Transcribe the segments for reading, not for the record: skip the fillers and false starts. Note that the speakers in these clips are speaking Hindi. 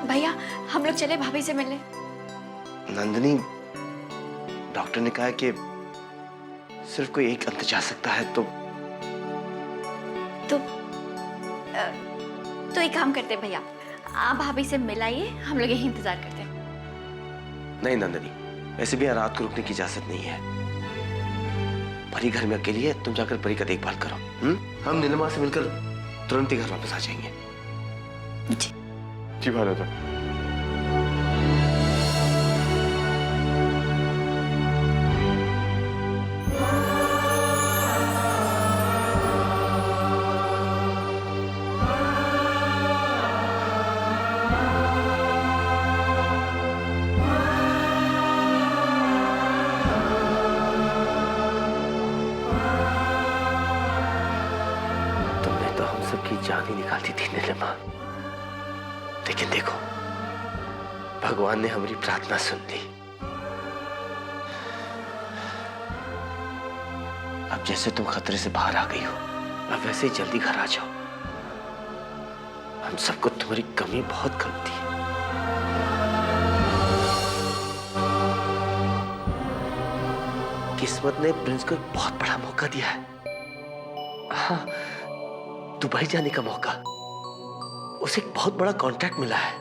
भैया हम लोग चले भाभी से मिलने। नंदिनी, डॉक्टर ने कहा कि सिर्फ कोई एक अंत जा सकता है, तो एक काम करते हैं भैया, आप भाभी से मिलाइए, हम लोग यही इंतजार करते हैं। नहीं नंदिनी, वैसे भी रात को रुकने की इजाजत नहीं है। परी घर में अकेली है, तुम जाकर परी का देखभाल करो। हम नीलिमा से मिलकर तुरंत ही घर वापस आ जाएंगे। जी जी भारत। सबकी जान ही निकालती थी नीलिमा, लेकिन देखो भगवान ने हमारी प्रार्थना सुन ली। अब जैसे तुम खतरे से बाहर आ गई हो, अब वैसे ही जल्दी घर आ जाओ। हम सबको तुम्हारी कमी बहुत खलती है। किस्मत ने प्रिंस को एक बहुत बड़ा मौका दिया है। हाँ, दुबई जाने का मौका। उसे एक बहुत बड़ा कॉन्ट्रैक्ट मिला है।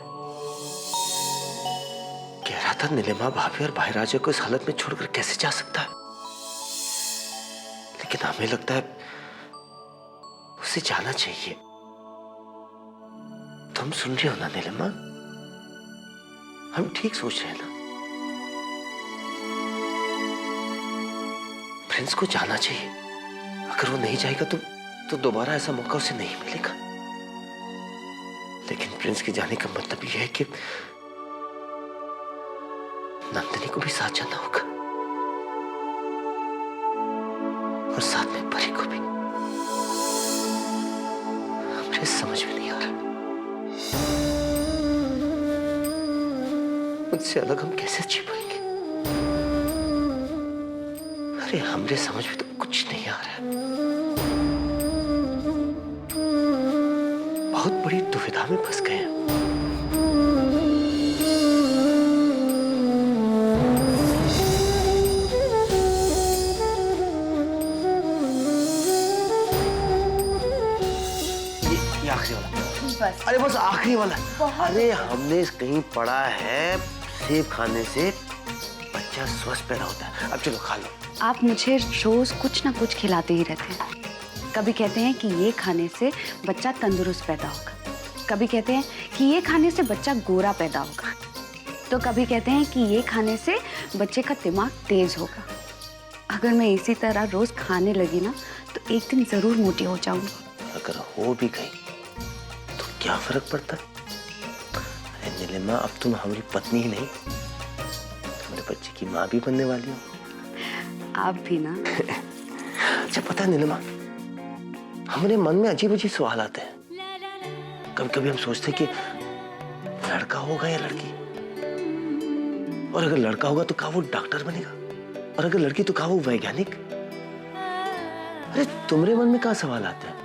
कह रहा था नीलिमा भाभी और भाई राजा को इस हालत में छोड़कर कैसे जा सकता है, लेकिन हमें लगता है उसे जाना चाहिए। तुम सुन रही हो ना नीलिमा? हम ठीक सोच रहे हैं ना? प्रिंस को जाना चाहिए। अगर वो नहीं जाएगा तो दोबारा ऐसा मौका उसे नहीं मिलेगा। लेकिन प्रिंस के जाने का मतलब यह है कि नंदिनी को भी साथ जाना होगा और साथ में परी को भी। मुझे समझ में नहीं आ रहा मुझसे अलग हम कैसे जी पाएंगे। अरे हमरे समझ में तो कुछ नहीं आ रहा है। बहुत बड़ी दुविधा में फंस गए हैं। ये आखिरी वाला बस। अरे बस आखिरी वाला। अरे हमने कहीं पढ़ा है सेब खाने से बच्चा स्वस्थ पैदा होता है। अब चलो खा लो। आप मुझे रोज कुछ ना कुछ खिलाते ही रहते हैं। कभी कहते हैं कि ये खाने से बच्चा तंदुरुस्त पैदा होगा, कभी कहते हैं कि ये खाने से बच्चा गोरा पैदा होगा, तो कभी कहते हैं कि ये खाने से बच्चे का दिमाग तेज होगा। अगर मैं इसी तरह रोज खाने लगी ना तो एक दिन जरूर मोटी हो जाऊंगी। अगर हो भी गई तो क्या फर्क पड़ता? अरे नीलिमा, अब तुम हमारी पत्नी ही नहीं, तुम्हारे बच्चे की माँ भी बनने वाली हो। आप भी ना। अच्छा पता है नीलिमा, हमारे मन में अजीब अजीब सवाल आते हैं। कभी कभी हम सोचते हैं कि लड़का होगा या लड़की, और अगर लड़का होगा तो क्या वो डॉक्टर बनेगा, और अगर लड़की तो क्या वो वैज्ञानिक। अरे तुम्हारे मन में क्या सवाल आते हैं,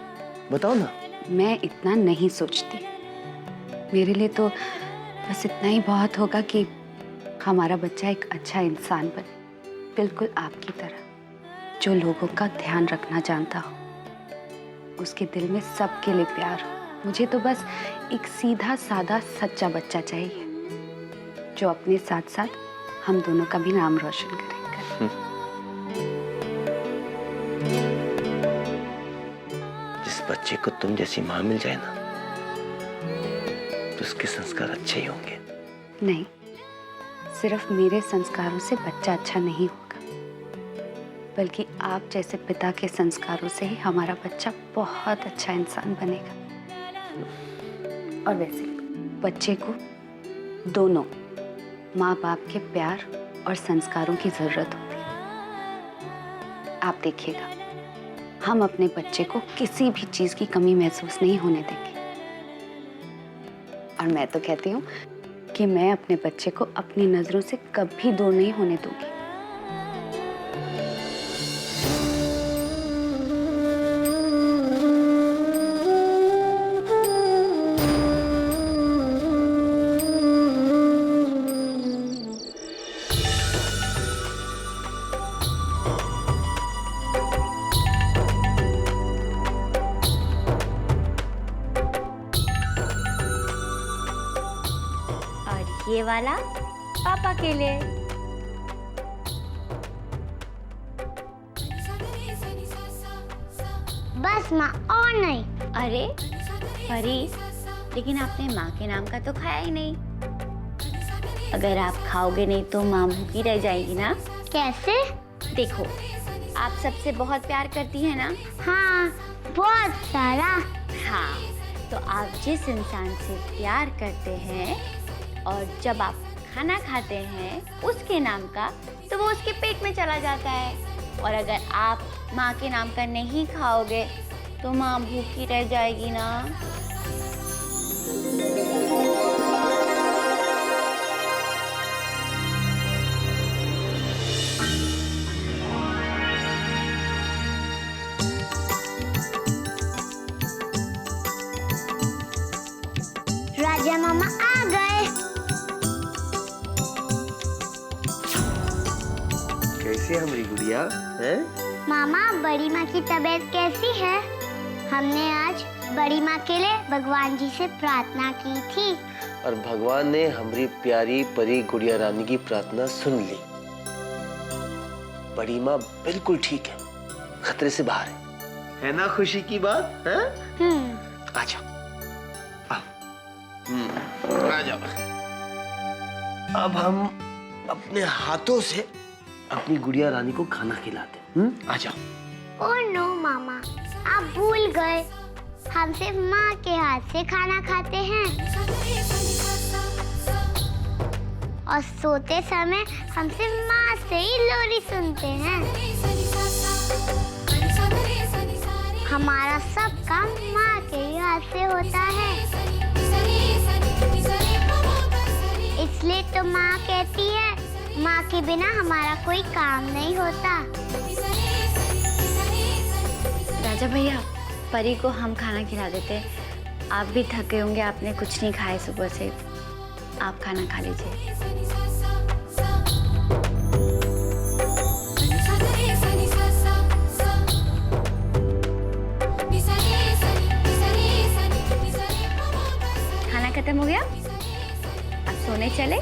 बताओ ना। मैं इतना नहीं सोचती। मेरे लिए तो बस इतना ही बहुत होगा कि हमारा बच्चा एक अच्छा इंसान बने, बिल्कुल आपकी तरह, जो लोगों का ध्यान रखना जानता हो, उसके दिल में सबके लिए प्यार हो। मुझे तो बस एक सीधा साधा सच्चा बच्चा चाहिए, जो अपने साथ साथ हम दोनों का भी नाम रोशन करेगा। जिस बच्चे को तुम जैसी माँ मिल जाए ना, तो उसके संस्कार अच्छे ही होंगे। नहीं, सिर्फ मेरे संस्कारों से बच्चा अच्छा नहीं होगा, बल्कि आप जैसे पिता के संस्कारों से ही हमारा बच्चा बहुत अच्छा इंसान बनेगा। और वैसे बच्चे को दोनों माँ बाप के प्यार और संस्कारों की जरूरत होती है। आप देखिएगा, हम अपने बच्चे को किसी भी चीज की कमी महसूस नहीं होने देंगे। और मैं तो कहती हूँ कि मैं अपने बच्चे को अपनी नजरों से कभी दूर नहीं होने दूंगी। ये वाला पापा के लिए। बस माँ, और नहीं। अरे परी, लेकिन आपने माँ के नाम का तो खाया ही नहीं। अगर आप खाओगे नहीं तो माँ भूखी रह जाएगी ना। कैसे? देखो, आप सबसे बहुत प्यार करती है ना। हाँ, बहुत सारा। हाँ, तो आप जिस इंसान से प्यार करते हैं और जब आप खाना खाते हैं उसके नाम का, तो वो उसके पेट में चला जाता है। और अगर आप माँ के नाम का नहीं खाओगे तो माँ भूखी रह जाएगी ना। राजा मामा आ गए। कैसी है हमारी गुड़िया है? मामा, बड़ी माँ की तबीयत कैसी है? हमने आज बड़ी माँ के लिए भगवान जी से प्रार्थना की थी और भगवान ने हमारी प्यारी परी गुड़िया रानी की प्रार्थना सुन ली। बड़ी माँ बिल्कुल ठीक है, खतरे से बाहर है ना? खुशी की बात है? आ जाओ, आ जाओ। अब हम अपने हाथों से अपनी गुड़िया रानी को खाना खिलाते हैं। आ जाओ। ओह नो मामा, आप भूल गए, हम सिर्फ माँ के हाथ से खाना खाते हैं और सोते समय हम सिर्फ माँ से ही लोरी सुनते हैं। हमारा सब काम माँ के ही हाथ से होता है, इसलिए तो माँ कहती है माँ के बिना हमारा कोई काम नहीं होता। राजा भैया, परी को हम खाना खिला देते। आप भी थके होंगे, आपने कुछ नहीं खाए सुबह से। आप खाना खा लीजिए। खाना खत्म हो गया? अब सोने चले?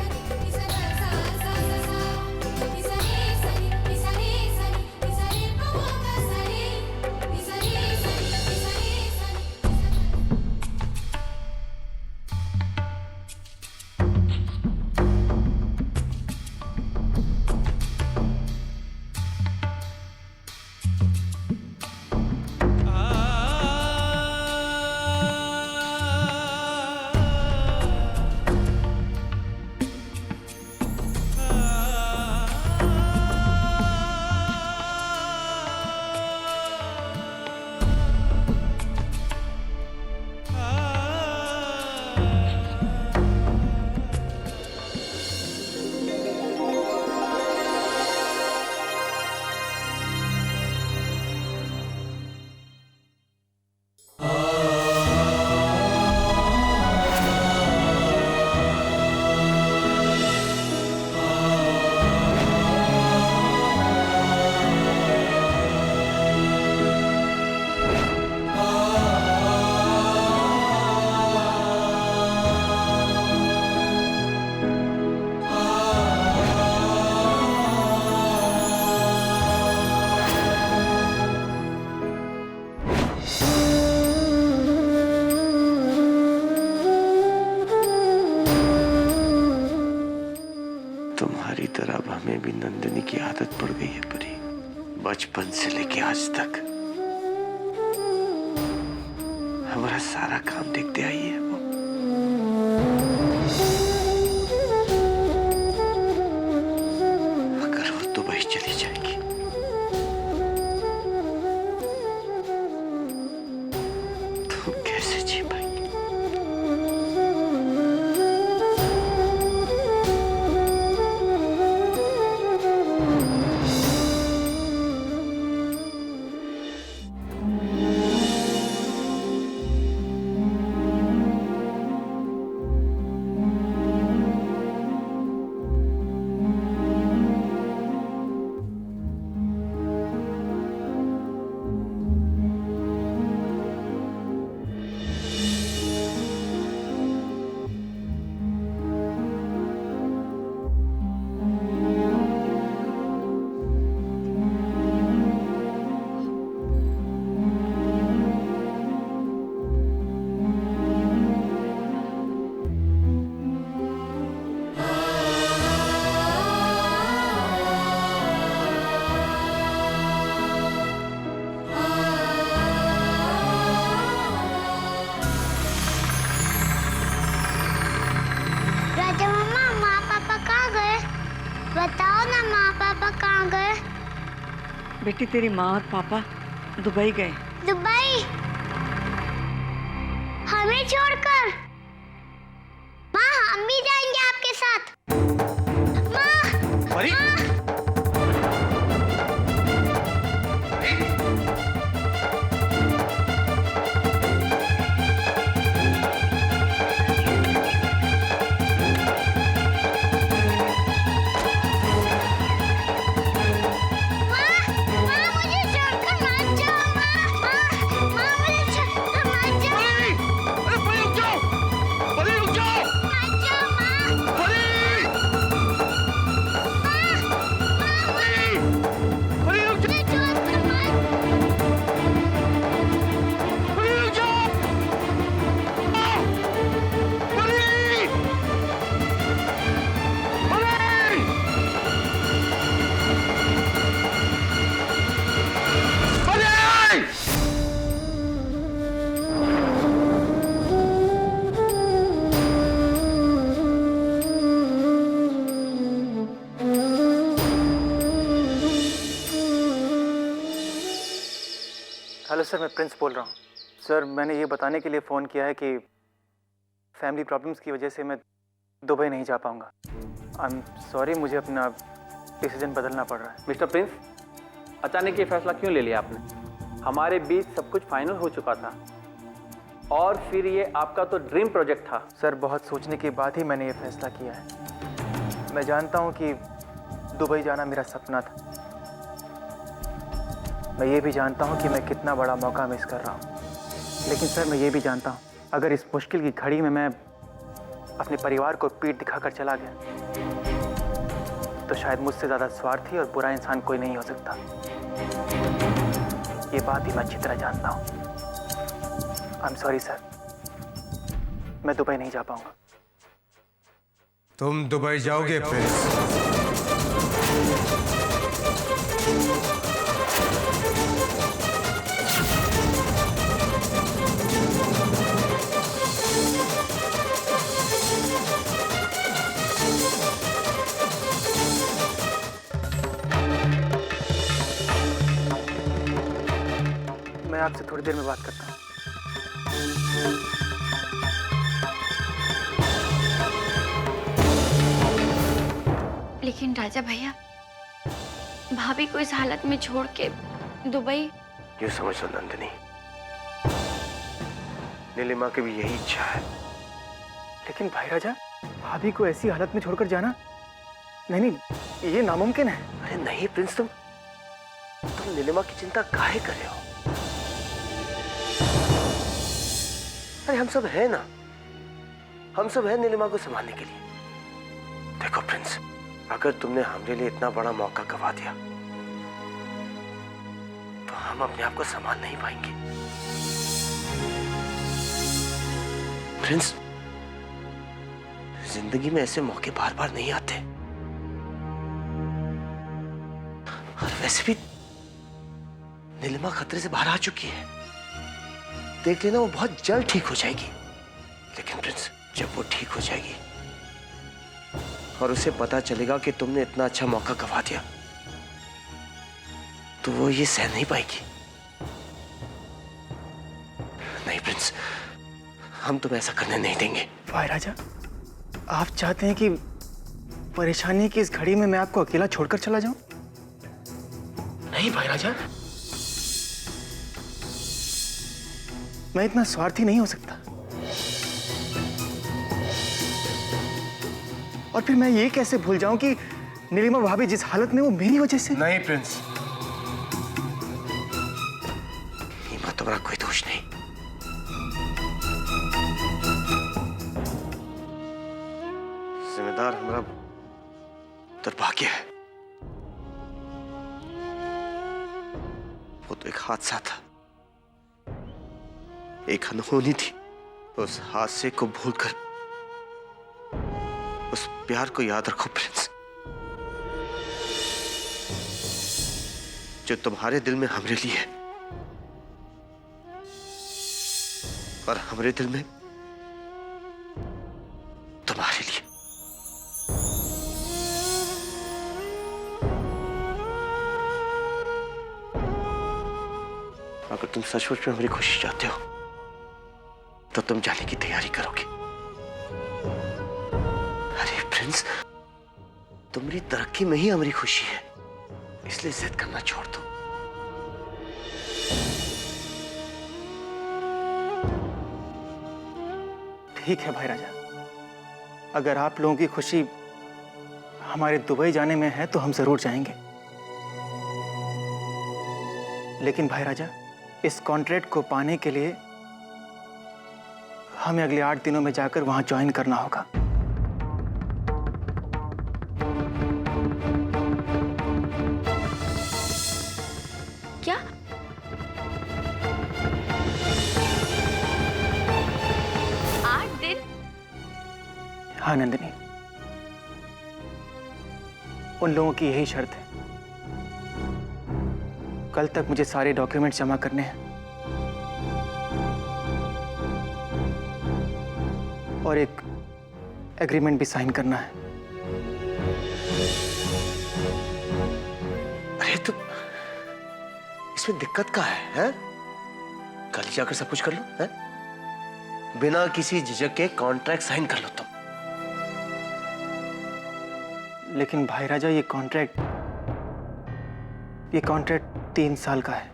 तुम्हारी तरह अब हमें भी नंदिनी की आदत पड़ गई है परी, बचपन से लेके आज तक हमारा सारा काम देखते आई है वो। अगर वो दुबई चली जाएगी तो कैसे जी पाएंगे? माँ पापा कहाँ गए? बेटी तेरी माँ और पापा दुबई गए। दुबई? हमें छोड़कर? माँ हम भी जाएंगे आपके साथ। माँ! परी! हेलो सर, मैं प्रिंस बोल रहा हूँ। सर मैंने ये बताने के लिए फ़ोन किया है कि फैमिली प्रॉब्लम्स की वजह से मैं दुबई नहीं जा पाऊँगा। आई एम सॉरी, मुझे अपना डिसीजन बदलना पड़ रहा है। मिस्टर प्रिंस, अचानक ये फैसला क्यों ले लिया आपने? हमारे बीच सब कुछ फाइनल हो चुका था और फिर ये आपका तो ड्रीम प्रोजेक्ट था। सर बहुत सोचने के बाद ही मैंने ये फैसला किया है। मैं जानता हूँ कि दुबई जाना मेरा सपना था। मैं ये भी जानता हूँ कि मैं कितना बड़ा मौका मिस कर रहा हूँ, लेकिन सर मैं ये भी जानता हूँ अगर इस मुश्किल की घड़ी में मैं अपने परिवार को पीठ दिखाकर चला गया तो शायद मुझसे ज़्यादा स्वार्थी और बुरा इंसान कोई नहीं हो सकता। ये बात भी मैं अच्छी तरह जानता हूँ। आई एम सॉरी सर, मैं दुबई नहीं जा पाऊंगा। तुम दुबई जाओगे प्रिंस? मैं आपसे थोड़ी देर में बात करता हूँ। लेकिन राजा भैया, भाभी को इस हालत में छोड़ के दुबई? यूं समझ लो नंदिनी, नीलिमा की भी यही इच्छा है। लेकिन भाई राजा, भाभी को ऐसी हालत में छोड़कर जाना, नहीं, ये नामुमकिन है। अरे नहीं प्रिंस, तुम नीलिमा की चिंता काहे कर रहे हो? अरे हम सब है ना, हम सब है नीलिमा को संभालने के लिए। देखो प्रिंस, अगर तुमने हमारे लिए इतना बड़ा मौका गवा दिया तो हम अपने आप को संभाल नहीं पाएंगे। प्रिंस, जिंदगी में ऐसे मौके बार बार नहीं आते। और वैसे भी नीलिमा खतरे से बाहर आ चुकी है, देख लेना वो बहुत जल्द ठीक हो जाएगी। लेकिन प्रिंस, जब वो ठीक हो जाएगी और उसे पता चलेगा कि तुमने इतना अच्छा मौका गवा दिया तो वो ये सह नहीं पाएगी। नहीं प्रिंस, हम तुम्हें ऐसा करने नहीं देंगे। भाई राजा, आप चाहते हैं कि परेशानी की इस घड़ी में मैं आपको अकेला छोड़कर चला जाऊं? नहीं भाई राजा, मैं इतना स्वार्थी नहीं हो सकता। और फिर मैं ये कैसे भूल जाऊं कि नीलिमा भाभी जिस हालत में, वो मेरी वजह से। नहीं प्रिंस, नीलिमा तुम्हारा कोई दोष नहीं। जिम्मेदार हमारा दुर्भाग्य है। वो तो एक हादसा था, एक अनहोनी थी। उस हादसे को भूलकर उस प्यार को याद रखो प्रिंस, जो तुम्हारे दिल में हमरे लिए है और हमरे दिल में तुम्हारे लिए। अगर तुम सचमुच में हमारी खुशी चाहते हो तो तुम जाने की तैयारी करोगे। अरे प्रिंस, तुम्हारी तरक्की में ही हमारी खुशी है, इसलिए जिद करना छोड़ दो। ठीक है भाई राजा, अगर आप लोगों की खुशी हमारे दुबई जाने में है तो हम जरूर जाएंगे। लेकिन भाई राजा, इस कॉन्ट्रैक्ट को पाने के लिए हमें अगले 8 दिनों में जाकर वहां ज्वाइन करना होगा। क्या? आठ दिन? हाँ नंदिनी, उन लोगों की यही शर्त है। कल तक मुझे सारे डॉक्यूमेंट्स जमा करने हैं और एक एग्रीमेंट भी साइन करना है। अरे तो इसमें दिक्कत क्या है? कल ही जाकर सब कुछ कर लो, है? बिना किसी झिझक के कॉन्ट्रैक्ट साइन कर लो तुम। लेकिन भाई राजा, ये कॉन्ट्रैक्ट 3 साल का है।